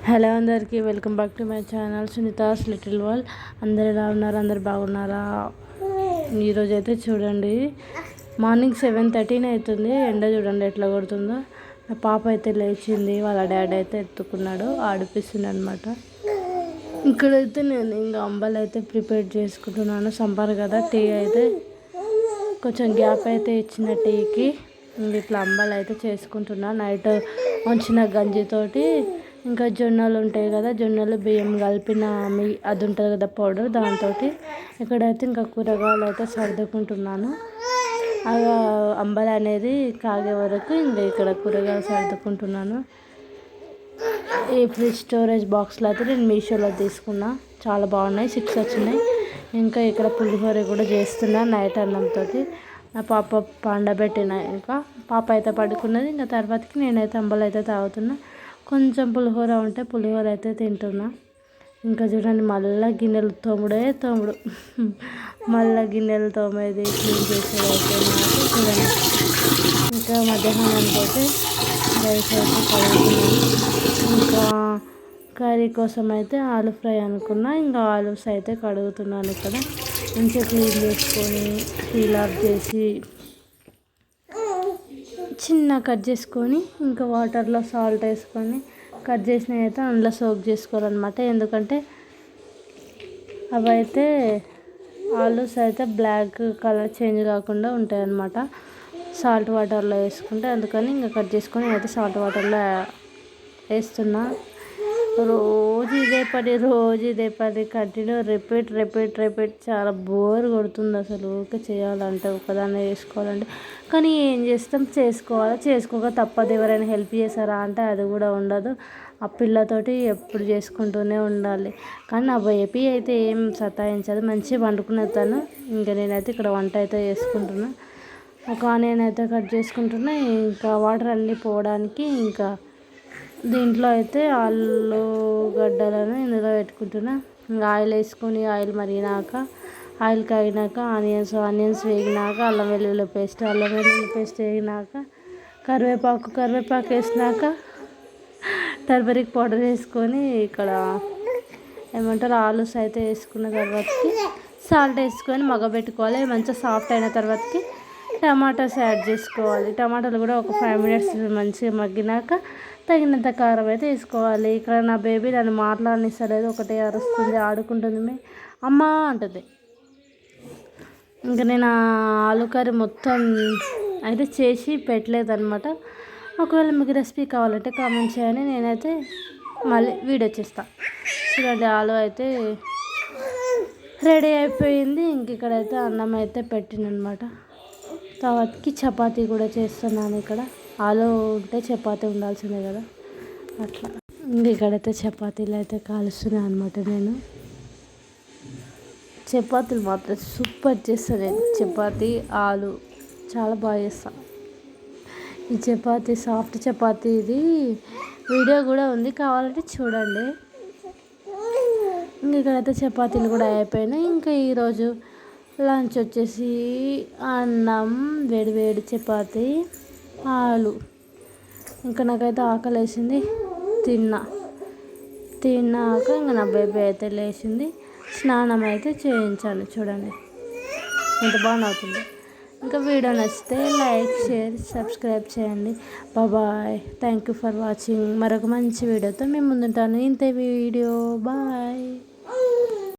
Hello అందరికీ welcome back to my channel Sunita's little world. అందరు ఎలా ఉన్నారు? అందరు బాగున్నారా? ఈరోజు అయితే చూడండి, మార్నింగ్ 7:13 అవుతుంది. ఎండ చూడండి ఎట్లా కొడుతుందో. నా పాప అయితే లేచింది, వాళ్ళ డాడీ అయితే ఎత్తుకున్నాడు, ఆడిపిస్తుంది అనమాట. ఇక్కడైతే నేను ఇంకా అంబలు అయితే ప్రిపేర్ చేసుకుంటున్నాను. సంపారు కదా, టీ అయితే కొంచెం గ్యాప్ అయితే ఇచ్చిన టీకి. ఇట్లా అంబలు అయితే చేసుకుంటున్నా. నైట్ ఉంచిన గంజితోటి ఇంకా జొన్నలు ఉంటాయి కదా, జొన్నలు బియ్యం కలిపిన అది ఉంటుంది కదా పౌడర్, దాంతో ఇక్కడైతే ఇంకా కూరగాయలు అయితే సర్దుకుంటున్నాను. అలా అంబలి అనేది కాగే వరకు ఇంకా ఇక్కడ కూరగాయలు సర్దుకుంటున్నాను. ఈ ఫ్రిడ్జ్ స్టోరేజ్ బాక్స్లో అయితే నేను మీషోలో తీసుకున్నా, చాలా బాగున్నాయి, 6 వచ్చినాయి. ఇంకా ఇక్కడ పులిహోర కూడా చేస్తున్నా నైట్ అన్నంతో. నా పాప పండబెట్టిన, ఇంకా పాప అయితే పడుకున్నది. ఇంకా తర్వాతకి నేనైతే అంబలి అయితే తాగుతున్నా. కొంచెం పులిహోర ఉంటే పులిహోర అయితే తింటున్నా. ఇంకా చూడండి, మళ్ళీ గిన్నెలు తోముడు మళ్ళీ గిన్నెలు తోమేది, క్లీన్ చేసేది అయితే నాకు చూడండి. ఇంకా మధ్యాహ్నం పోతే రైస్ అయితే కడుగుతున్నాను. ఇంకా కర్రీ కోసం అయితే ఆలు ఫ్రై అనుకున్నా. ఇంకా ఆలూస్ అయితే కడుగుతున్నాను. ఇక్కడ మంచిగా క్లీన్ చేసుకొని పీల్ ఆఫ్ చేసి చిన్న కట్ చేసుకొని, ఇంకా వాటర్లో సాల్ట్ వేసుకొని కట్ చేసినవి అయితే అందులో సోక్ చేసుకోవాలన్నమాట. ఎందుకంటే అవి అయితే ఆలూస్ అయితే బ్లాక్ కలర్ చేంజ్ కాకుండా ఉంటాయి అన్నమాట సాల్ట్ వాటర్లో వేసుకుంటే. అందుకని ఇంకా కట్ చేసుకొని అయితే సాల్ట్ వాటర్లో వేస్తున్నా. రోజు ఇదే పని కంటిన్యూ రిపీట్. చాలా బోర్ కొడుతుంది అసలు. ఊరికే చేయాలంటే, ఒకదాన్ని చేసుకోవాలంటే. కానీ ఏం చేస్తాం, చేసుకోక తప్పదు. ఎవరైనా హెల్ప్ చేశారా అంటే అది కూడా ఉండదు. ఆ పిల్లతోటి ఎప్పుడు చేసుకుంటూనే ఉండాలి. కానీ నా బేబీ అయితే ఏం సతాయించదు, మంచిగా వండుకునే తను. ఇంకా నేనైతే ఇక్కడ వంట అయితే చేసుకుంటున్నా. ఒక ఆనియన్ అయితే కట్ చేసుకుంటున్నా. ఇంకా వాటర్ అన్నీ పోవడానికి ఇంకా దీంట్లో అయితే ఆలుగడ్డలను ఇందులో పెట్టుకుంటున్నా. ఇంకా ఆయిల్ వేసుకొని, ఆయిల్ మరిగినాక, ఆయిల్ కాగినాక ఆనియన్స్ వేగినాక అల్లం వెల్లుల్లి పేస్ట్ వేగినాక కరివేపాకు వేసినాక టర్మరిక్ పౌడర్ వేసుకొని, ఇక్కడ ఏమంటారు ఆలూస్ అయితే వేసుకున్న తర్వాతకి సాల్ట్ వేసుకొని మగ్గబెట్టుకోవాలి. మంచిగా సాఫ్ట్ అయిన తర్వాతకి టమాటాస్ యాడ్ చేసుకోవాలి. టమాటాలు కూడా ఒక 5 minutes మంచిగా మగ్గినాక తగినంత కారం అయితే వేసుకోవాలి. ఇక్కడ నా బేబీ నన్ను మాట్లాడనిస్తలేదు, ఒకటే అరుస్తుంది, ఆడుకుంటుంది, అమ్మ అంటుంది. ఇంకా నేను ఆలు కర్రీ మొత్తం అయితే చేసి పెట్టలేదన్నమాట. ఒకవేళ మీకు రెసిపీ కావాలంటే కామెంట్ చేయండి, నేనైతే మళ్ళీ వీడియో చేస్తాను. చూడండి, ఆలు అయితే రెడీ అయిపోయింది. ఇంక ఇక్కడైతే అన్నం అయితే పెట్టినమాట. తర్వాతకి చపాతీ కూడా చేస్తున్నాను. ఇక్కడ ఆలు ఉంటే చపాతీ ఉండాల్సిందే కదా, అట్లా. ఇంక ఇక్కడైతే చపాతీలు అయితే కాలుస్తున్నాను అనమాట. నేను చపాతీలు మాత్రం సూపర్ చేస్తాను. నేను చపాతీ ఆలు చాలా బాగా చేస్తాను. ఈ చపాతీ సాఫ్ట్ చపాతీ, ఇది వీడియో కూడా ఉంది, కావాలంటే చూడండి. ఇంక ఇక్కడైతే చపాతీలు కూడా అయిపోయినాయి. ఇంకా ఈరోజు లంచ్ వచ్చేసి అన్నం, వేడి చపాతీ, ఆలు. ఇంకా నాకైతే ఆకలి వేసింది, తిన్నాక ఇంకా నా బేబీ అయితే లేచింది, స్నానం అయితే చేయించాను. చూడండి ఎంత బాగా అవుతుంది. ఇంకా వీడియో నచ్చితే లైక్, షేర్, సబ్స్క్రైబ్ చేయండి. Bye. Thank you for watching. మరొక మంచి వీడియోతో మేము ముందుంటాను. ఇంతే వీడియో. బాయ్.